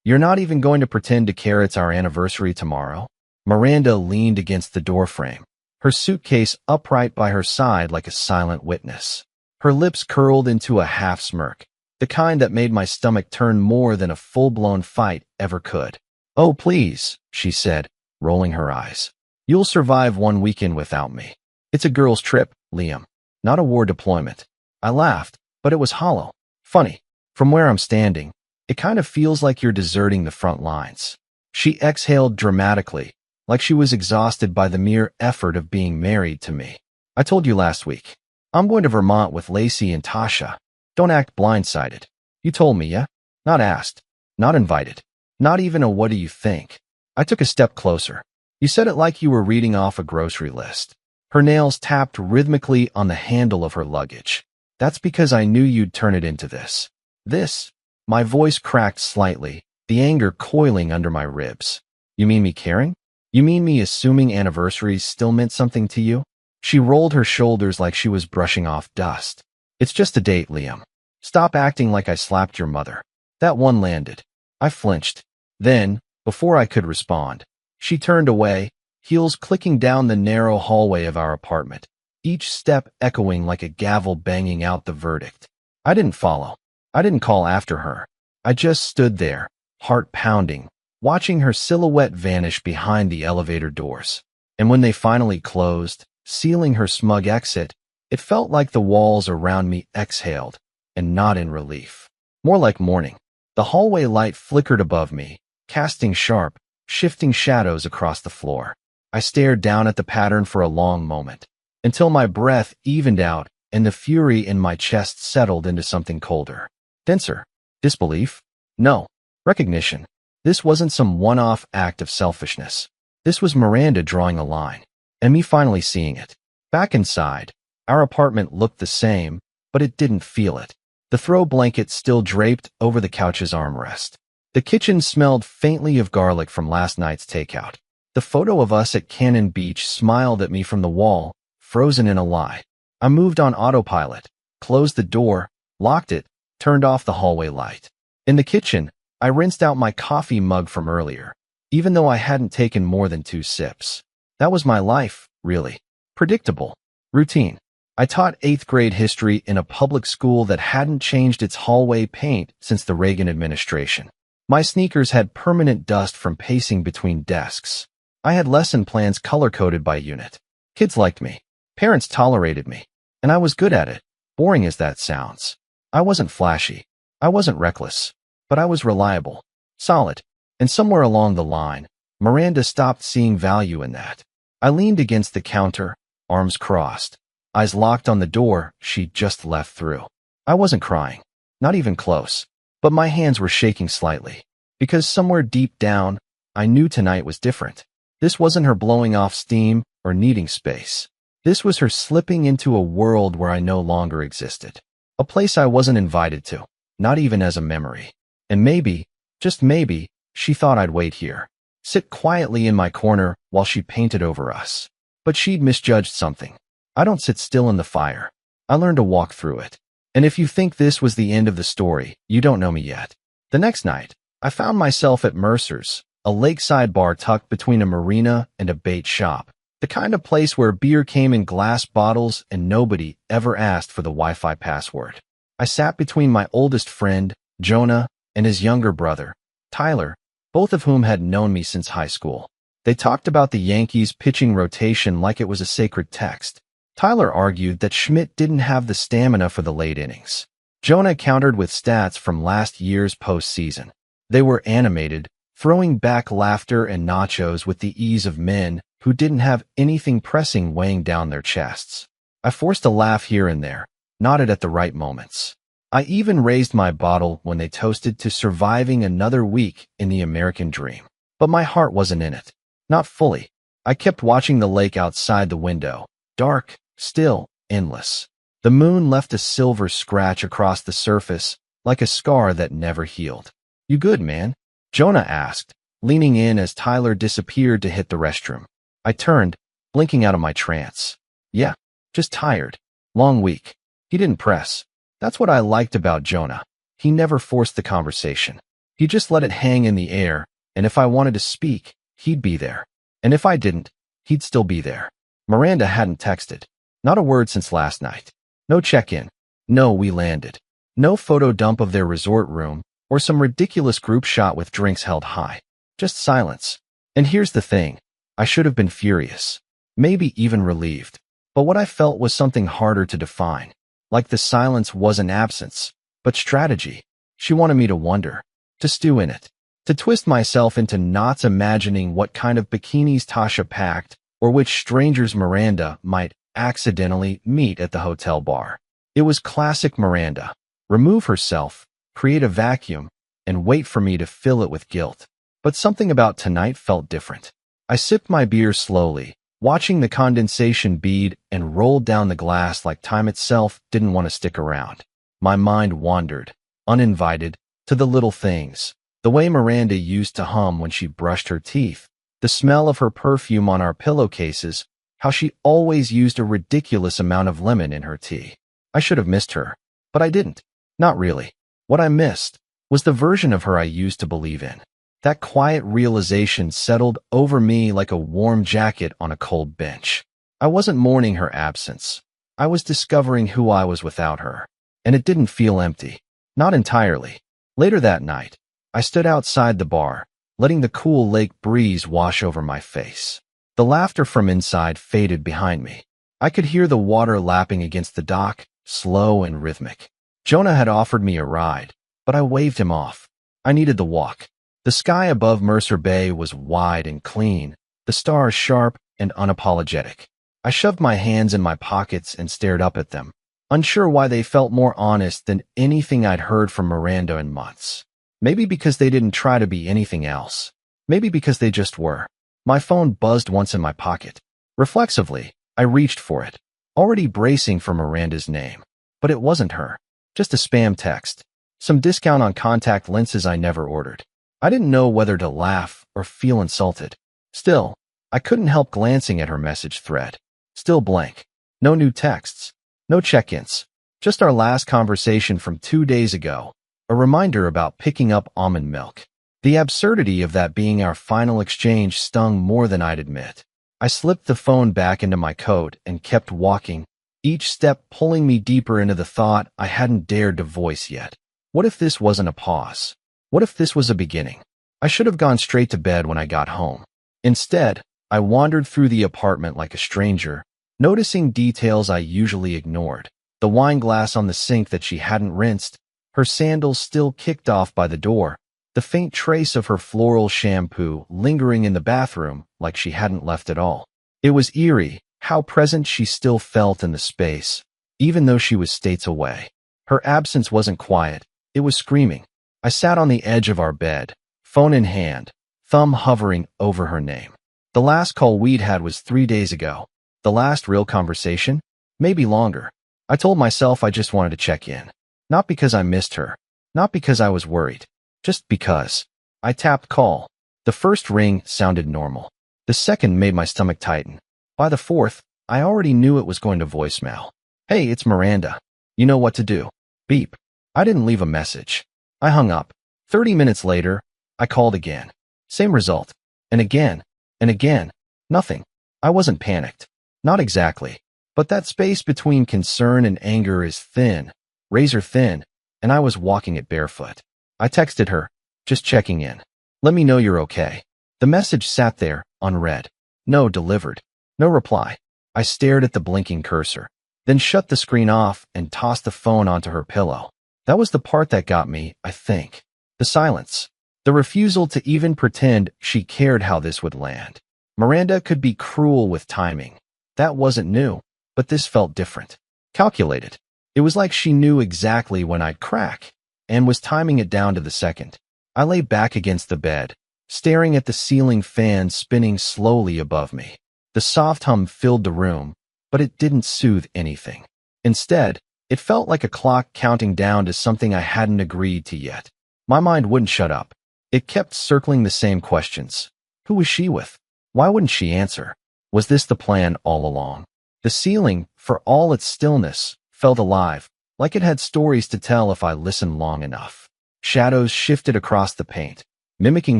You're not even going to pretend to care it's our anniversary tomorrow? Miranda leaned against the doorframe, her suitcase upright by her side like a silent witness. Her lips curled into a half-smirk, the kind that made my stomach turn more than a full-blown fight ever could. "Oh, please," she said, rolling her eyes. "You'll survive one weekend without me. It's a girl's trip, Liam, not a war deployment." I laughed, but it was hollow. "Funny. From where I'm standing, it kind of feels like you're deserting the front lines." She exhaled dramatically, like she was exhausted by the mere effort of being married to me. "I told you last week. I'm going to Vermont with Lacey and Tasha. Don't act blindsided." "You told me, yeah?" "Not asked. Not invited. Not even a what do you think." I took a step closer. "You said it like you were reading off a grocery list." Her nails tapped rhythmically on the handle of her luggage. "That's because I knew you'd turn it into this." "This?" My voice cracked slightly, the anger coiling under my ribs. "You mean me caring? You mean me assuming anniversaries still meant something to you?" She rolled her shoulders like she was brushing off dust. "It's just a date, Liam. Stop acting like I slapped your mother." That one landed. I flinched. Then, before I could respond, she turned away, heels clicking down the narrow hallway of our apartment, each step echoing like a gavel banging out the verdict. I didn't follow. I didn't call after her. I just stood there, heart pounding, watching her silhouette vanish behind the elevator doors. And when they finally closed, sealing her smug exit, it felt like the walls around me exhaled, and not in relief. More like mourning. The hallway light flickered above me, casting sharp, shifting shadows across the floor. I stared down at the pattern for a long moment, until my breath evened out and the fury in my chest settled into something colder. Denser. Disbelief? No. Recognition. This wasn't some one-off act of selfishness. This was Miranda drawing a line, and me finally seeing it. Back inside, our apartment looked the same, but it didn't feel it. The throw blanket still draped over the couch's armrest. The kitchen smelled faintly of garlic from last night's takeout. The photo of us at Cannon Beach smiled at me from the wall, frozen in a lie. I moved on autopilot, closed the door, locked it, turned off the hallway light. In the kitchen, I rinsed out my coffee mug from earlier, even though I hadn't taken more than 2 sips. That was my life, really. Predictable. Routine. I taught 8th grade history in a public school that hadn't changed its hallway paint since the Reagan administration. My sneakers had permanent dust from pacing between desks. I had lesson plans color-coded by unit. Kids liked me. Parents tolerated me. And I was good at it, boring as that sounds. I wasn't flashy. I wasn't reckless. But I was reliable. Solid. And somewhere along the line, Miranda stopped seeing value in that. I leaned against the counter, arms crossed, eyes locked on the door she'd just left through. I wasn't crying. Not even close. But my hands were shaking slightly. Because somewhere deep down, I knew tonight was different. This wasn't her blowing off steam or needing space. This was her slipping into a world where I no longer existed. A place I wasn't invited to, not even as a memory. And maybe, just maybe, she thought I'd wait here, sit quietly in my corner while she painted over us. But she'd misjudged something. I don't sit still in the fire. I learned to walk through it. And if you think this was the end of the story, you don't know me yet. The next night, I found myself at Mercer's, a lakeside bar tucked between a marina and a bait shop. The kind of place where beer came in glass bottles and nobody ever asked for the Wi-Fi password. I sat between my oldest friend, Jonah, and his younger brother, Tyler, both of whom had known me since high school. They talked about the Yankees' pitching rotation like it was a sacred text. Tyler argued that Schmidt didn't have the stamina for the late innings. Jonah countered with stats from last year's postseason. They were animated, throwing back laughter and nachos with the ease of men who didn't have anything pressing weighing down their chests. I forced a laugh here and there, nodded at the right moments. I even raised my bottle when they toasted to surviving another week in the American dream. But my heart wasn't in it. Not fully. I kept watching the lake outside the window. Dark, still, endless. The moon left a silver scratch across the surface, like a scar that never healed. "You good, man?" Jonah asked, leaning in as Tyler disappeared to hit the restroom. I turned, blinking out of my trance. "Yeah, just tired. Long week." He didn't press. That's what I liked about Jonah. He never forced the conversation. He just let it hang in the air, and if I wanted to speak, he'd be there. And if I didn't, he'd still be there. Miranda hadn't texted. Not a word since last night. No check-in. No, we landed. No photo dump of their resort room, or some ridiculous group shot with drinks held high. Just silence. And here's the thing. I should have been furious. Maybe even relieved. But what I felt was something harder to define. Like the silence wasn't absence, but strategy. She wanted me to wonder, to stew in it, to twist myself into knots imagining what kind of bikinis Tasha packed or which strangers Miranda might accidentally meet at the hotel bar. It was classic Miranda. Remove herself, create a vacuum, and wait for me to fill it with guilt. But something about tonight felt different. I sipped my beer slowly, watching the condensation bead and rolled down the glass like time itself didn't want to stick around. My mind wandered, uninvited, to the little things. The way Miranda used to hum when she brushed her teeth, the smell of her perfume on our pillowcases, how she always used a ridiculous amount of lemon in her tea. I should have missed her, but I didn't. Not really. What I missed was the version of her I used to believe in. That quiet realization settled over me like a warm jacket on a cold bench. I wasn't mourning her absence. I was discovering who I was without her. And it didn't feel empty. Not entirely. Later that night, I stood outside the bar, letting the cool lake breeze wash over my face. The laughter from inside faded behind me. I could hear the water lapping against the dock, slow and rhythmic. Jonah had offered me a ride, but I waved him off. I needed the walk. The sky above Mercer Bay was wide and clean, the stars sharp and unapologetic. I shoved my hands in my pockets and stared up at them, unsure why they felt more honest than anything I'd heard from Miranda in months. Maybe because they didn't try to be anything else. Maybe because they just were. My phone buzzed once in my pocket. Reflexively, I reached for it, already bracing for Miranda's name. But it wasn't her. Just a spam text. Some discount on contact lenses I never ordered. I didn't know whether to laugh or feel insulted. Still, I couldn't help glancing at her message thread. Still blank. No new texts. No check-ins. Just our last conversation from 2 days ago. A reminder about picking up almond milk. The absurdity of that being our final exchange stung more than I'd admit. I slipped the phone back into my coat and kept walking, each step pulling me deeper into the thought I hadn't dared to voice yet. What if this wasn't a pause? What if this was a beginning? I should have gone straight to bed when I got home. Instead, I wandered through the apartment like a stranger, noticing details I usually ignored. The wine glass on the sink that she hadn't rinsed, her sandals still kicked off by the door, the faint trace of her floral shampoo lingering in the bathroom like she hadn't left at all. It was eerie how present she still felt in the space, even though she was states away. Her absence wasn't quiet, it was screaming. I sat on the edge of our bed, phone in hand, thumb hovering over her name. The last call we'd had was 3 days ago. The last real conversation? Maybe longer. I told myself I just wanted to check in. Not because I missed her. Not because I was worried. Just because. I tapped call. The first ring sounded normal. The second made my stomach tighten. By the fourth, I already knew it was going to voicemail. Hey, it's Miranda. You know what to do. Beep. I didn't leave a message. I hung up. 30 minutes later, I called again. Same result. And again. And again. Nothing. I wasn't panicked. Not exactly. But that space between concern and anger is thin, razor thin, and I was walking it barefoot. I texted her, just checking in. Let me know you're okay. The message sat there, unread. No delivered. No reply. I stared at the blinking cursor, then shut the screen off and tossed the phone onto her pillow. That was the part that got me, I think. The silence. The refusal to even pretend she cared how this would land. Miranda could be cruel with timing. That wasn't new, but this felt different. Calculated. It was like she knew exactly when I'd crack, and was timing it down to the second. I lay back against the bed, staring at the ceiling fan spinning slowly above me. The soft hum filled the room, but it didn't soothe anything. Instead, it felt like a clock counting down to something I hadn't agreed to yet. My mind wouldn't shut up. It kept circling the same questions. Who was she with? Why wouldn't she answer? Was this the plan all along? The ceiling, for all its stillness, felt alive, like it had stories to tell if I listened long enough. Shadows shifted across the paint, mimicking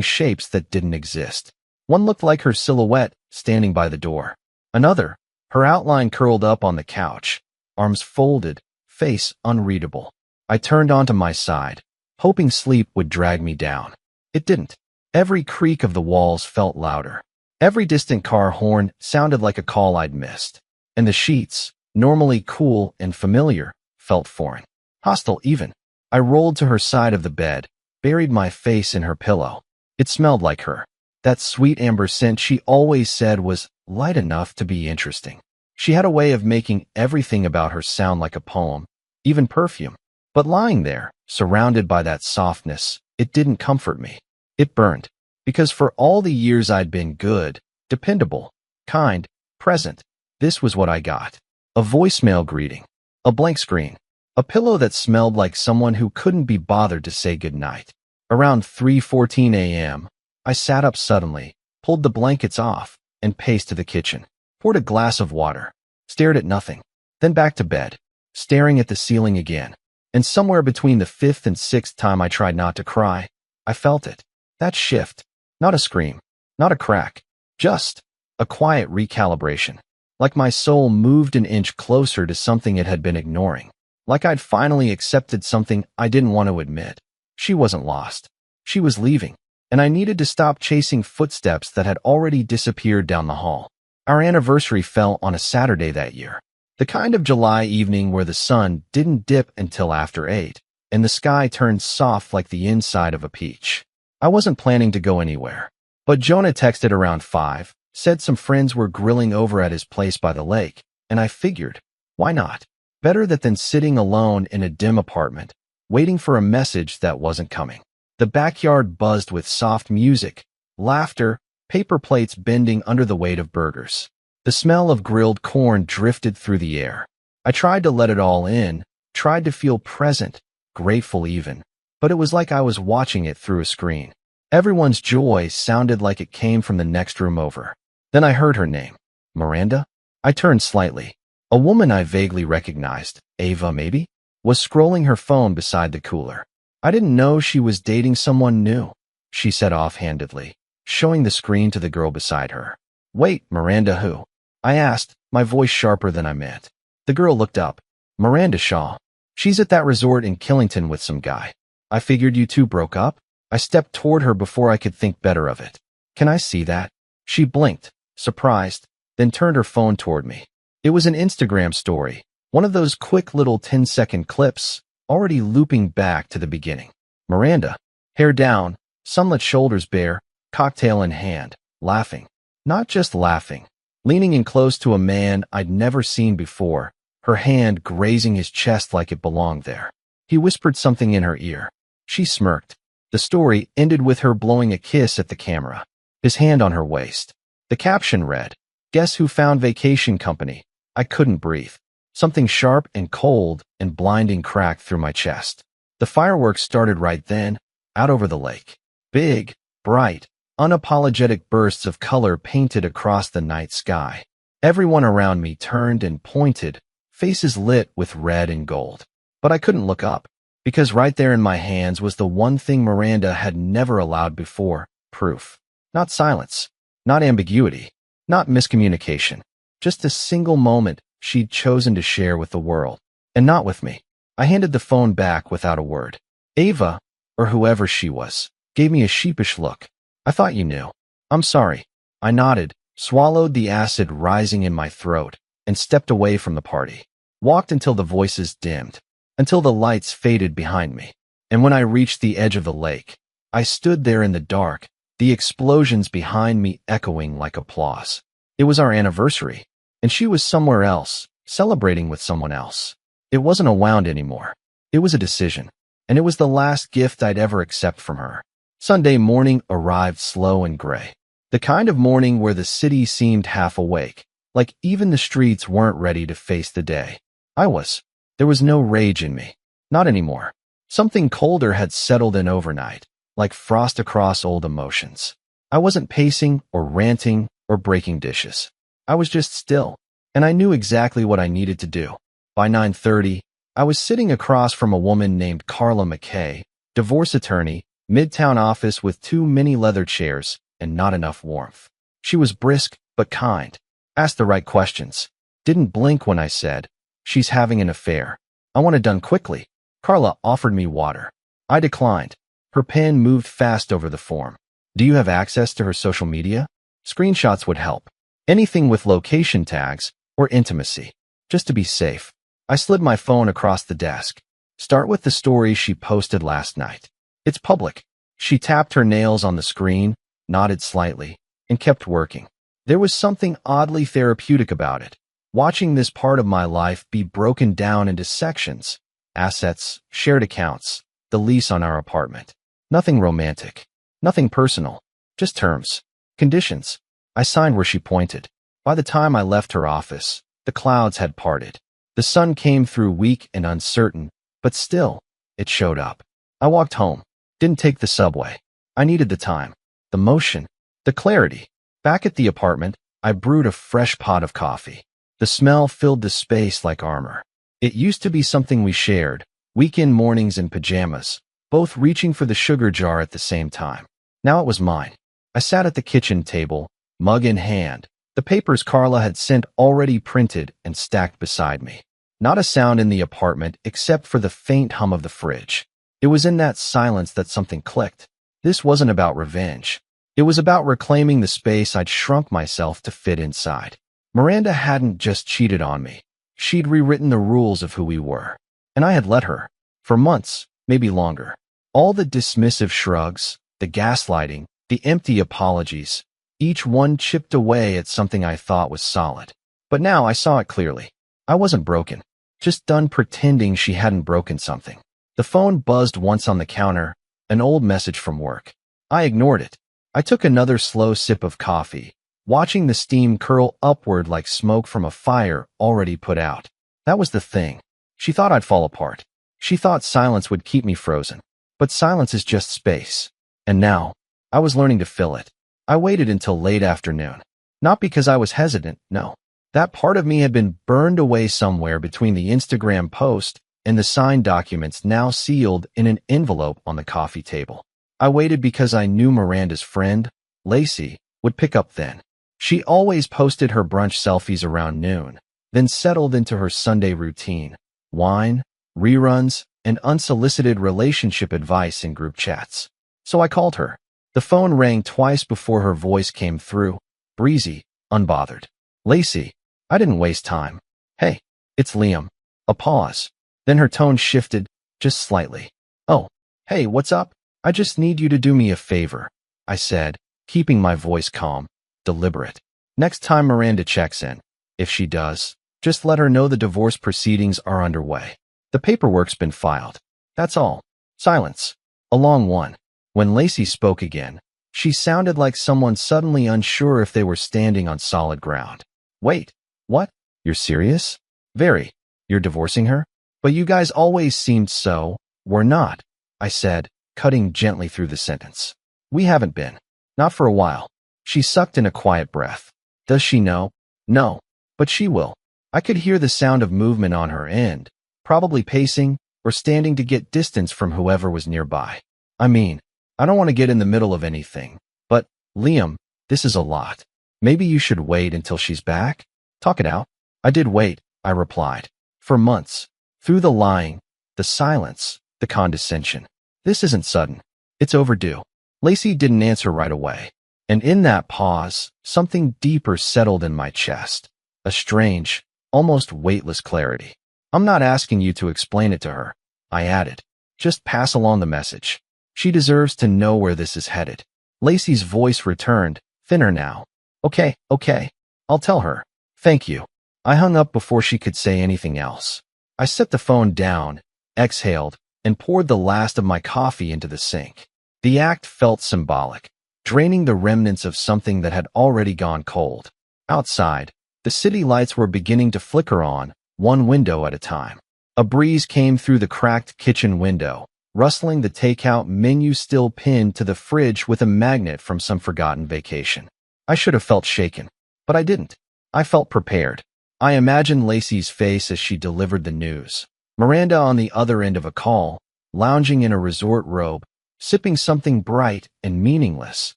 shapes that didn't exist. One looked like her silhouette standing by the door. Another, her outline curled up on the couch, arms folded, face unreadable. I turned onto my side, hoping sleep would drag me down. It didn't. Every creak of the walls felt louder. Every distant car horn sounded like a call I'd missed. And the sheets, normally cool and familiar, felt foreign. Hostile even. I rolled to her side of the bed, buried my face in her pillow. It smelled like her. That sweet amber scent she always said was light enough to be interesting. She had a way of making everything about her sound like a poem, even perfume. But lying there, surrounded by that softness, it didn't comfort me. It burned. Because for all the years I'd been good, dependable, kind, present, this was what I got. A voicemail greeting. A blank screen. A pillow that smelled like someone who couldn't be bothered to say goodnight. Around 3:14 a.m., I sat up suddenly, pulled the blankets off, and paced to the kitchen. Poured a glass of water. Stared at nothing. Then back to bed, staring at the ceiling again. And somewhere between the fifth and sixth time I tried not to cry, I felt it. That shift. Not a scream. Not a crack. Just a quiet recalibration. Like my soul moved an inch closer to something it had been ignoring. Like I'd finally accepted something I didn't want to admit. She wasn't lost. She was leaving. And I needed to stop chasing footsteps that had already disappeared down the hall. Our anniversary fell on a Saturday that year. The kind of July evening where the sun didn't dip until after 8, and the sky turned soft like the inside of a peach. I wasn't planning to go anywhere. But Jonah texted around 5, said some friends were grilling over at his place by the lake, and I figured, why not? Better that than sitting alone in a dim apartment, waiting for a message that wasn't coming. The backyard buzzed with soft music, laughter, paper plates bending under the weight of burgers. The smell of grilled corn drifted through the air. I tried to let it all in, tried to feel present, grateful even, but it was like I was watching it through a screen. Everyone's joy sounded like it came from the next room over. Then I heard her name. Miranda? I turned slightly. A woman I vaguely recognized, Ava maybe, was scrolling her phone beside the cooler. I didn't know she was dating someone new, she said offhandedly, showing the screen to the girl beside her. Wait, Miranda who? I asked, my voice sharper than I meant. The girl looked up. Miranda Shaw. She's at that resort in Killington with some guy. I figured you two broke up. I stepped toward her before I could think better of it. Can I see that? She blinked, surprised, then turned her phone toward me. It was an Instagram story, one of those quick little 10-second clips, already looping back to the beginning. Miranda, hair down, sunlit shoulders bare, cocktail in hand, laughing. Not just laughing, leaning in close to a man I'd never seen before, her hand grazing his chest like it belonged there. He whispered something in her ear. She smirked. The story ended with her blowing a kiss at the camera, his hand on her waist. The caption read, "Guess who found vacation company?" I couldn't breathe. Something sharp and cold and blinding cracked through my chest. The fireworks started right then, out over the lake. Big, bright, unapologetic bursts of color painted across the night sky. Everyone around me turned and pointed, faces lit with red and gold. But I couldn't look up, because right there in my hands was the one thing Miranda had never allowed before, proof. Not silence, not ambiguity, not miscommunication. Just a single moment she'd chosen to share with the world, and not with me. I handed the phone back without a word. Ava, or whoever she was, gave me a sheepish look. I thought you knew. I'm sorry. I nodded, swallowed the acid rising in my throat, and stepped away from the party. Walked until the voices dimmed, until the lights faded behind me. And when I reached the edge of the lake, I stood there in the dark, the explosions behind me echoing like applause. It was our anniversary, and she was somewhere else, celebrating with someone else. It wasn't a wound anymore. It was a decision, and it was the last gift I'd ever accept from her. Sunday morning arrived slow and gray. The kind of morning where the city seemed half awake, like even the streets weren't ready to face the day. I was. There was no rage in me. Not anymore. Something colder had settled in overnight, like frost across old emotions. I wasn't pacing or ranting or breaking dishes. I was just still, and I knew exactly what I needed to do. By 9:30, I was sitting across from a woman named Carla McKay, Divorce attorney, midtown office with 2 mini leather chairs and not enough warmth. She was brisk but kind. Asked the right questions. Didn't blink when I said, "She's having an affair. I want it done quickly." Carla offered me water. I declined. Her pen moved fast over the form. "Do you have access to her social media? Screenshots would help. Anything with location tags or intimacy. Just to be safe." I slid my phone across the desk. "Start with the story she posted last night. It's public." She tapped her nails on the screen, nodded slightly, and kept working. There was something oddly therapeutic about it. Watching this part of my life be broken down into sections. Assets, shared accounts, the lease on our apartment. Nothing romantic. Nothing personal. Just terms. Conditions. I signed where she pointed. By the time I left her office, the clouds had parted. The sun came through weak and uncertain, but still, it showed up. I walked home. Didn't take the subway. I needed the time. The motion. The clarity. Back at the apartment, I brewed a fresh pot of coffee. The smell filled the space like armor. It used to be something we shared, weekend mornings in pajamas, both reaching for the sugar jar at the same time. Now it was mine. I sat at the kitchen table, mug in hand, the papers Carla had sent already printed and stacked beside me. Not a sound in the apartment except for the faint hum of the fridge. It was in that silence that something clicked. This wasn't about revenge. It was about reclaiming the space I'd shrunk myself to fit inside. Miranda hadn't just cheated on me. She'd rewritten the rules of who we were. And I had let her. For months, maybe longer. All the dismissive shrugs, the gaslighting, the empty apologies, each one chipped away at something I thought was solid. But now I saw it clearly. I wasn't broken. Just done pretending she hadn't broken something. The phone buzzed once on the counter, an old message from work. I ignored it. I took another slow sip of coffee, watching the steam curl upward like smoke from a fire already put out. That was the thing. She thought I'd fall apart. She thought silence would keep me frozen. But silence is just space. And now, I was learning to fill it. I waited until late afternoon. Not because I was hesitant, no. That part of me had been burned away somewhere between the Instagram post and the signed documents now sealed in an envelope on the coffee table. I waited because I knew Miranda's friend, Lacey, would pick up then. She always posted her brunch selfies around noon, then settled into her Sunday routine, wine, reruns, and unsolicited relationship advice in group chats. So I called her. The phone rang twice before her voice came through, breezy, unbothered. "Lacey." I didn't waste time. "Hey, it's Liam." A pause. Then her tone shifted, just slightly. "Oh, hey, what's up? I just need you to do me a favor," I said, keeping my voice calm, deliberate. "Next time Miranda checks in, if she does, just let her know the divorce proceedings are underway. The paperwork's been filed. That's all." Silence. A long one. When Lacey spoke again, she sounded like someone suddenly unsure if they were standing on solid ground. "Wait, what? You're serious?" "Very. You're divorcing her?" "But you guys always seemed so." "We're not," I said, cutting gently through the sentence. "We haven't been. Not for a while." She sucked in a quiet breath. "Does she know?" "No. But she will." I could hear the sound of movement on her end, probably pacing or standing to get distance from whoever was nearby. "I mean, I don't want to get in the middle of anything, but, Liam, this is a lot. Maybe you should wait until she's back? Talk it out." "I did wait," I replied. "For months. Through the lying, the silence, the condescension. This isn't sudden. It's overdue." Lacey didn't answer right away. And in that pause, something deeper settled in my chest. A strange, almost weightless clarity. "I'm not asking you to explain it to her," I added. "Just pass along the message. She deserves to know where this is headed." Lacey's voice returned, thinner now. Okay, I'll tell her. Thank you." I hung up before she could say anything else. I set the phone down, exhaled, and poured the last of my coffee into the sink. The act felt symbolic, draining the remnants of something that had already gone cold. Outside, the city lights were beginning to flicker on, one window at a time. A breeze came through the cracked kitchen window, rustling the takeout menu still pinned to the fridge with a magnet from some forgotten vacation. I should have felt shaken, but I didn't. I felt prepared. I imagined Lacey's face as she delivered the news. Miranda on the other end of a call, lounging in a resort robe, sipping something bright and meaningless,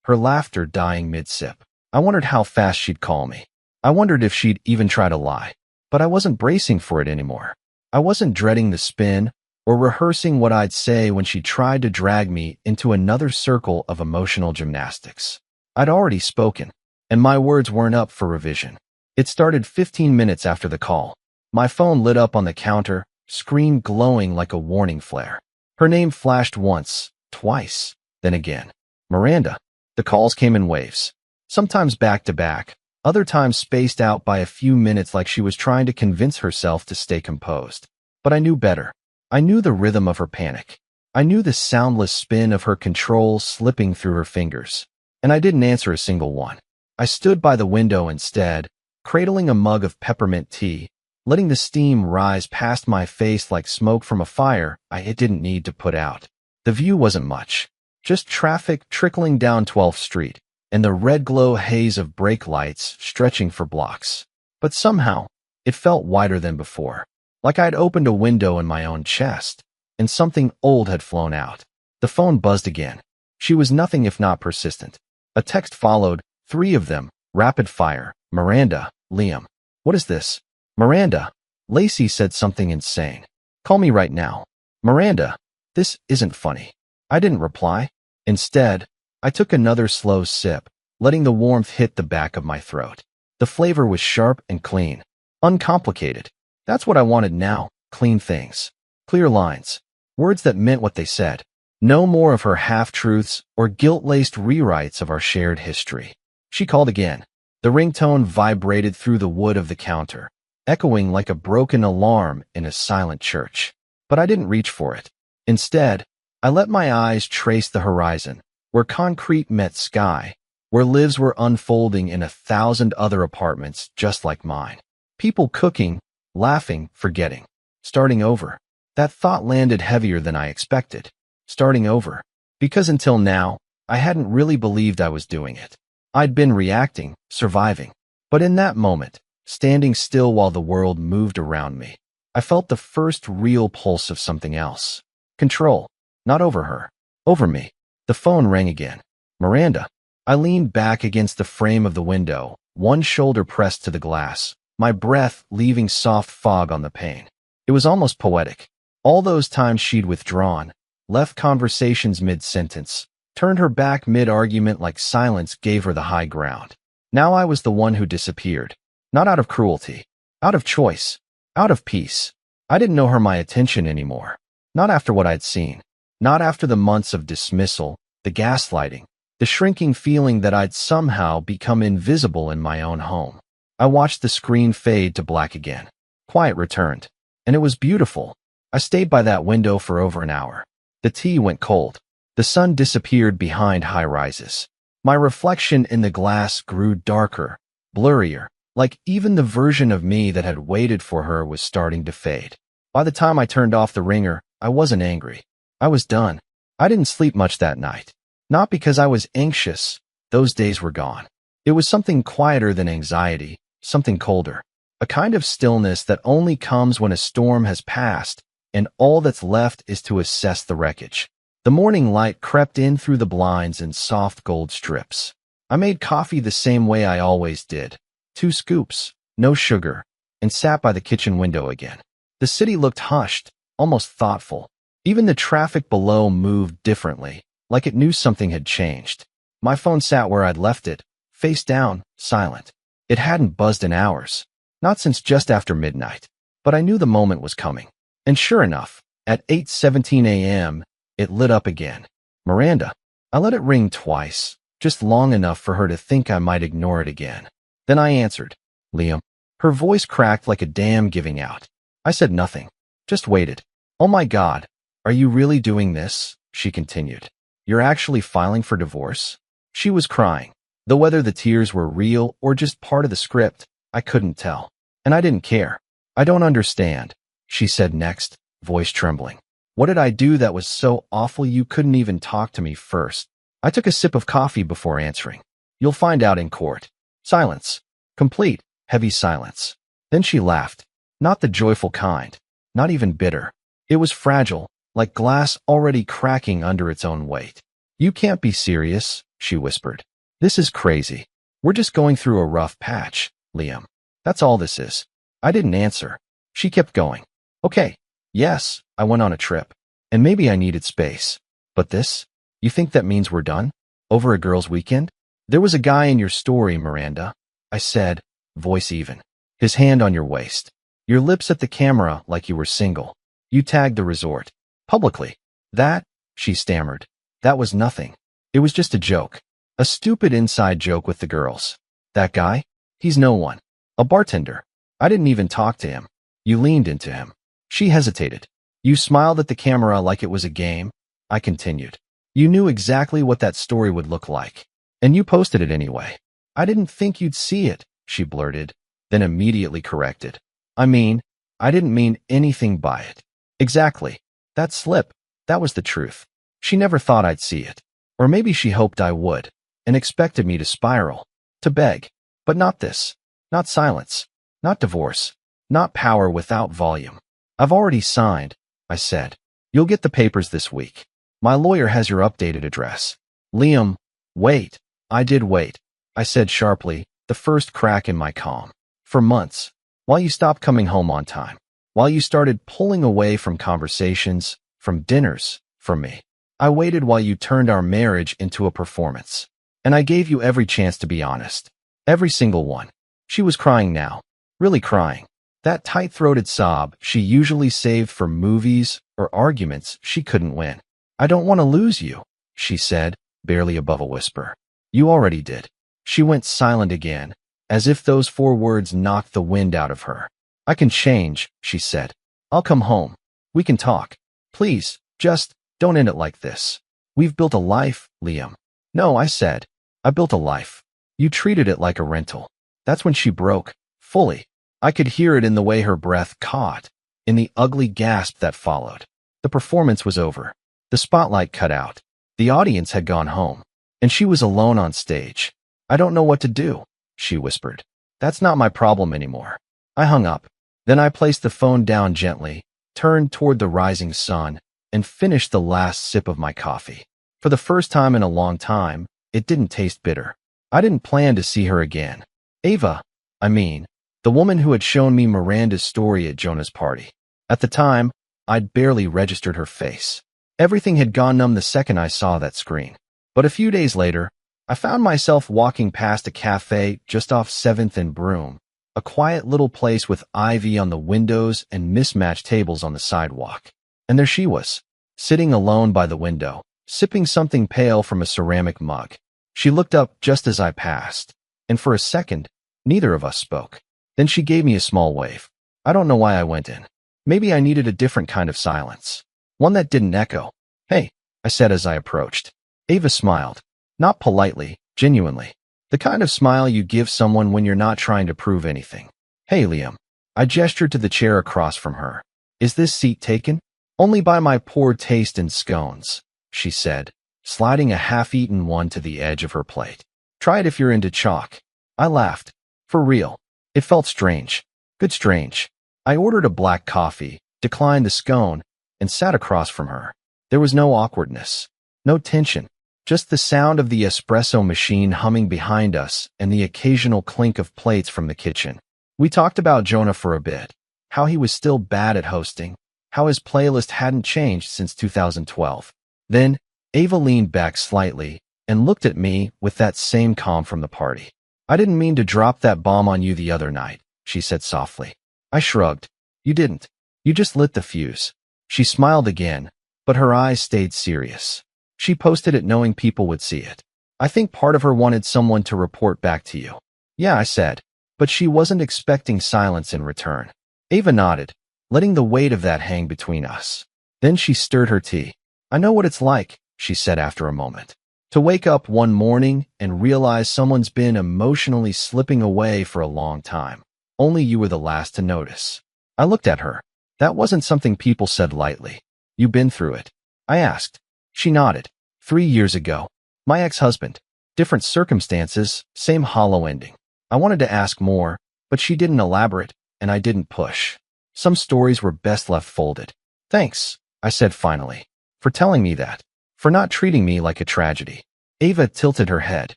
her laughter dying mid-sip. I wondered how fast she'd call me. I wondered if she'd even try to lie. But I wasn't bracing for it anymore. I wasn't dreading the spin or rehearsing what I'd say when she tried to drag me into another circle of emotional gymnastics. I'd already spoken, and my words weren't up for revision. It started 15 minutes after the call. My phone lit up on the counter, screen glowing like a warning flare. Her name flashed once, twice, then again. Miranda. The calls came in waves, sometimes back to back, other times spaced out by a few minutes like she was trying to convince herself to stay composed. But I knew better. I knew the rhythm of her panic. I knew the soundless spin of her control slipping through her fingers. And I didn't answer a single one. I stood by the window instead, cradling a mug of peppermint tea, letting the steam rise past my face like smoke from a fire it didn't need to put out. The view wasn't much. Just traffic trickling down 12th Street, and the red glow haze of brake lights stretching for blocks. But somehow, it felt wider than before, like I'd opened a window in my own chest, and something old had flown out. The phone buzzed again. She was nothing if not persistent. A text followed, 3 of them, rapid fire. Miranda, Liam. What is this? Miranda. Lacey said something insane. Call me right now. Miranda. This isn't funny. I didn't reply. Instead, I took another slow sip, letting the warmth hit the back of my throat. The flavor was sharp and clean. Uncomplicated. That's what I wanted now. Clean things. Clear lines. Words that meant what they said. No more of her half-truths or guilt-laced rewrites of our shared history. She called again. The ringtone vibrated through the wood of the counter, echoing like a broken alarm in a silent church. But I didn't reach for it. Instead, I let my eyes trace the horizon, where concrete met sky, where lives were unfolding in 1,000 other apartments just like mine. People cooking, laughing, forgetting. Starting over. That thought landed heavier than I expected. Starting over. Because until now, I hadn't really believed I was doing it. I'd been reacting, surviving. But in that moment, standing still while the world moved around me, I felt the first real pulse of something else. Control. Not over her. Over me. The phone rang again. Miranda. I leaned back against the frame of the window, one shoulder pressed to the glass, my breath leaving soft fog on the pane. It was almost poetic. All those times she'd withdrawn, left conversations mid-sentence, turned her back mid-argument like silence gave her the high ground. Now I was the one who disappeared. Not out of cruelty. Out of choice. Out of peace. I didn't know her my attention anymore. Not after what I'd seen. Not after the months of dismissal, the gaslighting, the shrinking feeling that I'd somehow become invisible in my own home. I watched the screen fade to black again. Quiet returned. And it was beautiful. I stayed by that window for over an hour. The tea went cold. The sun disappeared behind high rises. My reflection in the glass grew darker, blurrier, like even the version of me that had waited for her was starting to fade. By the time I turned off the ringer, I wasn't angry. I was done. I didn't sleep much that night. Not because I was anxious. Those days were gone. It was something quieter than anxiety, something colder. A kind of stillness that only comes when a storm has passed, and all that's left is to assess the wreckage. The morning light crept in through the blinds in soft gold strips. I made coffee the same way I always did. 2 scoops, no sugar, and sat by the kitchen window again. The city looked hushed, almost thoughtful. Even the traffic below moved differently, like it knew something had changed. My phone sat where I'd left it, face down, silent. It hadn't buzzed in hours, not since just after midnight. But I knew the moment was coming. And sure enough, at 8:17 a.m., it lit up again. Miranda. I let it ring twice, just long enough for her to think I might ignore it again. Then I answered. Liam. Her voice cracked like a dam giving out. I said nothing, just waited. Oh my God, are you really doing this? She continued. You're actually filing for divorce? She was crying. Though whether the tears were real or just part of the script, I couldn't tell. And I didn't care. I don't understand, she said next, voice trembling. What did I do that was so awful you couldn't even talk to me first? I took a sip of coffee before answering. You'll find out in court. Silence. Complete, heavy silence. Then she laughed. Not the joyful kind. Not even bitter. It was fragile, like glass already cracking under its own weight. You can't be serious, she whispered. This is crazy. We're just going through a rough patch, Liam. That's all this is. I didn't answer. She kept going. Okay, yes, I went on a trip. And maybe I needed space. But this? You think that means we're done? Over a girls' weekend? There was a guy in your story, Miranda, I said, voice even. His hand on your waist. Your lips at the camera like you were single. You tagged the resort. Publicly. That, she stammered. That was nothing. It was just a joke. A stupid inside joke with the girls. That guy? He's no one. A bartender. I didn't even talk to him. You leaned into him. She hesitated. You smiled at the camera like it was a game. I continued. You knew exactly what that story would look like. And you posted it anyway. I didn't think you'd see it, she blurted, then immediately corrected. I didn't mean anything by it. Exactly. That slip. That was the truth. She never thought I'd see it. Or maybe she hoped I would, and expected me to spiral, to beg. But not this. Not silence. Not divorce. Not power without volume. I've already signed, I said. You'll get the papers this week. My lawyer has your updated address. Liam, wait. I did wait, I said sharply, the first crack in my calm. For months. While you stopped coming home on time. While you started pulling away from conversations, from dinners, from me. I waited while you turned our marriage into a performance. And I gave you every chance to be honest. Every single one. She was crying now. Really crying. That tight-throated sob she usually saved for movies or arguments she couldn't win. I don't want to lose you, she said, barely above a whisper. You already did. She went silent again, as if those 4 words knocked the wind out of her. I can change, she said. I'll come home. We can talk. Please, just don't end it like this. We've built a life, Liam. No, I said. I built a life. You treated it like a rental. That's when she broke, fully. I could hear it in the way her breath caught, in the ugly gasp that followed. The performance was over. The spotlight cut out. The audience had gone home, and she was alone on stage. I don't know what to do, she whispered. That's not my problem anymore. I hung up. Then I placed the phone down gently, turned toward the rising sun, and finished the last sip of my coffee. For the first time in a long time, it didn't taste bitter. I didn't plan to see her again. Ava, the woman who had shown me Miranda's story at Jonah's party. At the time, I'd barely registered her face. Everything had gone numb the second I saw that screen. But a few days later, I found myself walking past a cafe just off 7th and Broome, a quiet little place with ivy on the windows and mismatched tables on the sidewalk. And there she was, sitting alone by the window, sipping something pale from a ceramic mug. She looked up just as I passed, and for a second, neither of us spoke. Then she gave me a small wave. I don't know why I went in. Maybe I needed a different kind of silence. One that didn't echo. Hey, I said as I approached. Ava smiled. Not politely, genuinely. The kind of smile you give someone when you're not trying to prove anything. Hey, Liam. I gestured to the chair across from her. Is this seat taken? Only by my poor taste in scones, she said, sliding a half-eaten one to the edge of her plate. Try it if you're into chalk. I laughed. For real. It felt strange. Good strange. I ordered a black coffee, declined the scone, and sat across from her. There was no awkwardness. No tension. Just the sound of the espresso machine humming behind us and the occasional clink of plates from the kitchen. We talked about Jonah for a bit. How he was still bad at hosting. How his playlist hadn't changed since 2012. Then, Ava leaned back slightly and looked at me with that same calm from the party. I didn't mean to drop that bomb on you the other night, she said softly. I shrugged. You didn't. You just lit the fuse. She smiled again, but her eyes stayed serious. She posted it knowing people would see it. I think part of her wanted someone to report back to you. Yeah, I said, but she wasn't expecting silence in return. Ava nodded, letting the weight of that hang between us. Then she stirred her tea. I know what it's like, she said after a moment. To wake up one morning and realize someone's been emotionally slipping away for a long time. Only you were the last to notice. I looked at her. That wasn't something people said lightly. You been through it? I asked. She nodded. 3 years ago. My ex-husband. Different circumstances, same hollow ending. I wanted to ask more, but she didn't elaborate, and I didn't push. Some stories were best left folded. Thanks, I said finally. For telling me that. For not treating me like a tragedy. Ava tilted her head.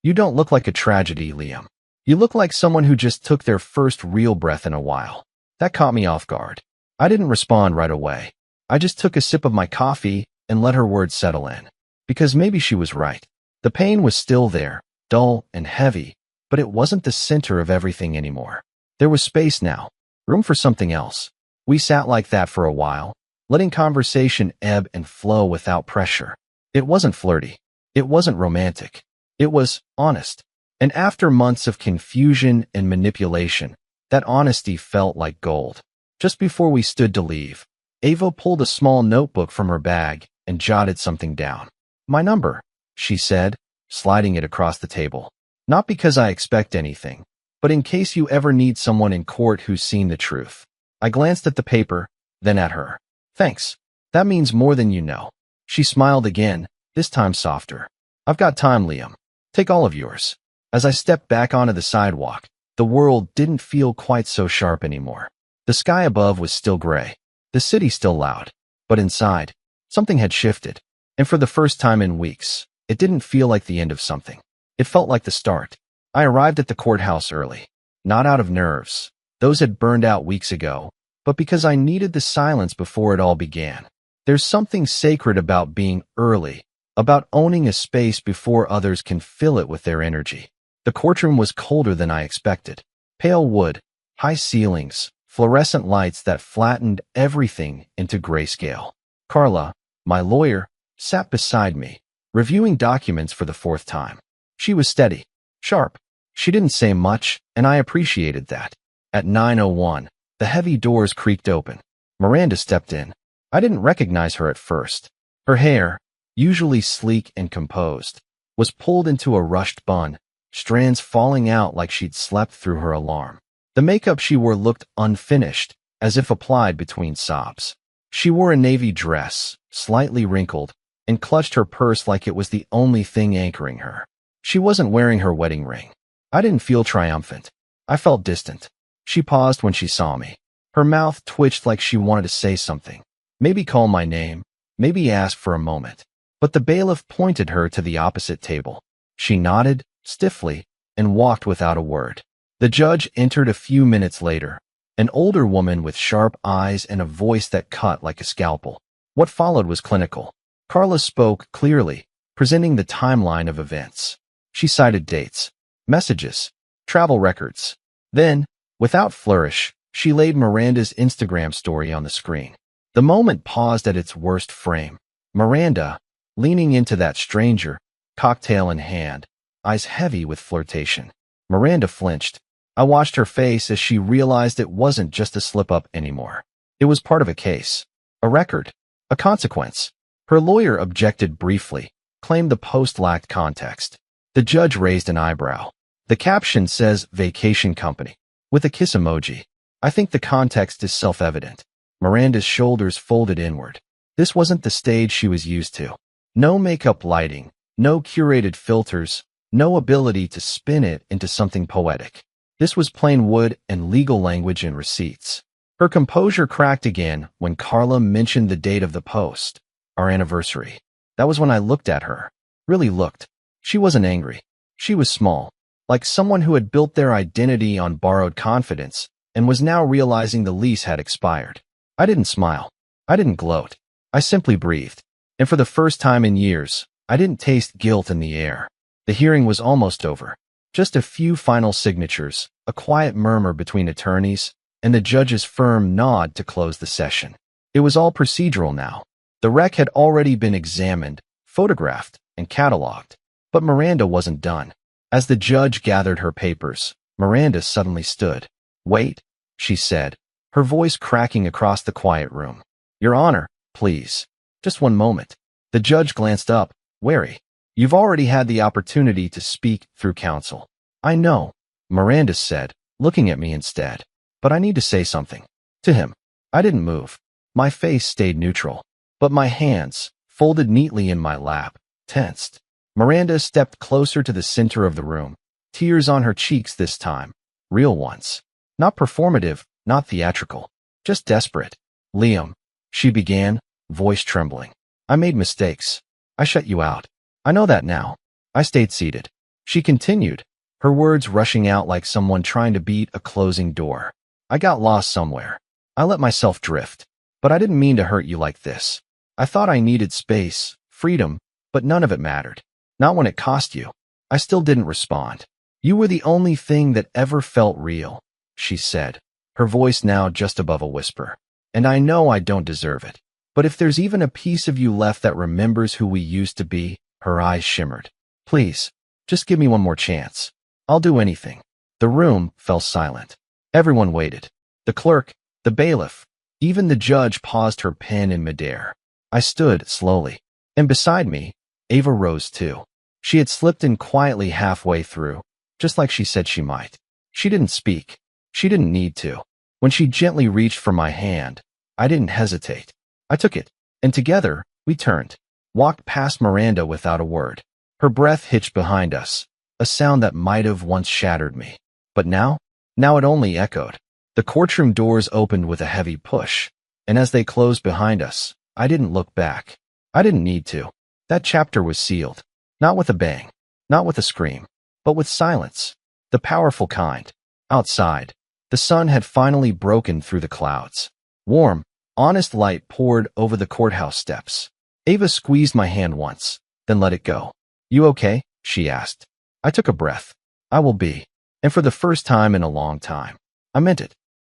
You don't look like a tragedy, Liam. You look like someone who just took their first real breath in a while. That caught me off guard. I didn't respond right away. I just took a sip of my coffee and let her words settle in. Because maybe she was right. The pain was still there, dull and heavy, but it wasn't the center of everything anymore. There was space now, room for something else. We sat like that for a while, letting conversation ebb and flow without pressure. It wasn't flirty. It wasn't romantic. It was honest. And after months of confusion and manipulation, that honesty felt like gold. Just before we stood to leave, Ava pulled a small notebook from her bag and jotted something down. My number, she said, sliding it across the table. Not because I expect anything, but in case you ever need someone in court who's seen the truth. I glanced at the paper, then at her. Thanks. That means more than you know. She smiled again, this time softer. I've got time, Liam. Take all of yours. As I stepped back onto the sidewalk, the world didn't feel quite so sharp anymore. The sky above was still gray. The city still loud. But inside, something had shifted. And for the first time in weeks, it didn't feel like the end of something. It felt like the start. I arrived at the courthouse early. Not out of nerves. Those had burned out weeks ago. But because I needed the silence before it all began. There's something sacred about being early. About owning a space before others can fill it with their energy. The courtroom was colder than I expected. Pale wood, high ceilings, fluorescent lights that flattened everything into grayscale. Carla, my lawyer, sat beside me, reviewing documents for the fourth time. She was steady, sharp. She didn't say much, and I appreciated that. At 9:01, the heavy doors creaked open. Miranda stepped in. I didn't recognize her at first. Her hair, usually sleek and composed, was pulled into a rushed bun, strands falling out like she'd slept through her alarm. The makeup she wore looked unfinished, as if applied between sobs. She wore a navy dress, slightly wrinkled, and clutched her purse like it was the only thing anchoring her. She wasn't wearing her wedding ring. I didn't feel triumphant. I felt distant. She paused when she saw me. Her mouth twitched like she wanted to say something. Maybe call my name, maybe ask for a moment. But the bailiff pointed her to the opposite table. She nodded, stiffly, and walked without a word. The judge entered a few minutes later, an older woman with sharp eyes and a voice that cut like a scalpel. What followed was clinical. Carla spoke clearly, presenting the timeline of events. She cited dates, messages, travel records. Then, without flourish, she laid Miranda's Instagram story on the screen. The moment paused at its worst frame. Miranda, leaning into that stranger, cocktail in hand, eyes heavy with flirtation. Miranda flinched. I watched her face as she realized it wasn't just a slip-up anymore. It was part of a case, a record, a consequence. Her lawyer objected briefly, claimed the post lacked context. The judge raised an eyebrow. The caption says vacation company, with a kiss emoji. I think the context is self-evident. Miranda's shoulders folded inward. This wasn't the stage she was used to. No makeup lighting, no curated filters, no ability to spin it into something poetic. This was plain wood and legal language and receipts. Her composure cracked again when Carla mentioned the date of the post, our anniversary. That was when I looked at her. Really looked. She wasn't angry. She was small, like someone who had built their identity on borrowed confidence and was now realizing the lease had expired. I didn't smile. I didn't gloat. I simply breathed. And for the first time in years, I didn't taste guilt in the air. The hearing was almost over. Just a few final signatures, a quiet murmur between attorneys, and the judge's firm nod to close the session. It was all procedural now. The wreck had already been examined, photographed, and cataloged. But Miranda wasn't done. As the judge gathered her papers, Miranda suddenly stood. Wait, she said, her voice cracking across the quiet room. Your Honor, please. Just one moment. The judge glanced up, wary. You've already had the opportunity to speak through counsel. I know, Miranda said, looking at me instead. But I need to say something. To him. I didn't move. My face stayed neutral. But my hands, folded neatly in my lap, tensed. Miranda stepped closer to the center of the room, tears on her cheeks this time. Real ones. Not performative, not theatrical. Just desperate. Liam, she began, voice trembling. I made mistakes. I shut you out. I know that now. I stayed seated. She continued, her words rushing out like someone trying to beat a closing door. I got lost somewhere. I let myself drift. But I didn't mean to hurt you like this. I thought I needed space, freedom, but none of it mattered. Not when it cost you. I still didn't respond. You were the only thing that ever felt real, she said, her voice now just above a whisper. And I know I don't deserve it. But if there's even a piece of you left that remembers who we used to be, her eyes shimmered. Please, just give me one more chance. I'll do anything. The room fell silent. Everyone waited. The clerk, the bailiff, even the judge paused her pen in midair. I stood slowly. And beside me, Ava rose too. She had slipped in quietly halfway through, just like she said she might. She didn't speak. She didn't need to. When she gently reached for my hand, I didn't hesitate. I took it, and together, we turned, walked past Miranda without a word. Her breath hitched behind us, a sound that might have once shattered me. But now it only echoed. The courtroom doors opened with a heavy push, and as they closed behind us, I didn't look back. I didn't need to. That chapter was sealed. Not with a bang, not with a scream, but with silence. The powerful kind. Outside, the sun had finally broken through the clouds. Warm, honest light poured over the courthouse steps. Ava squeezed my hand once, then let it go. You okay? She asked. I took a breath. I will be. And for the first time in a long time. I meant it.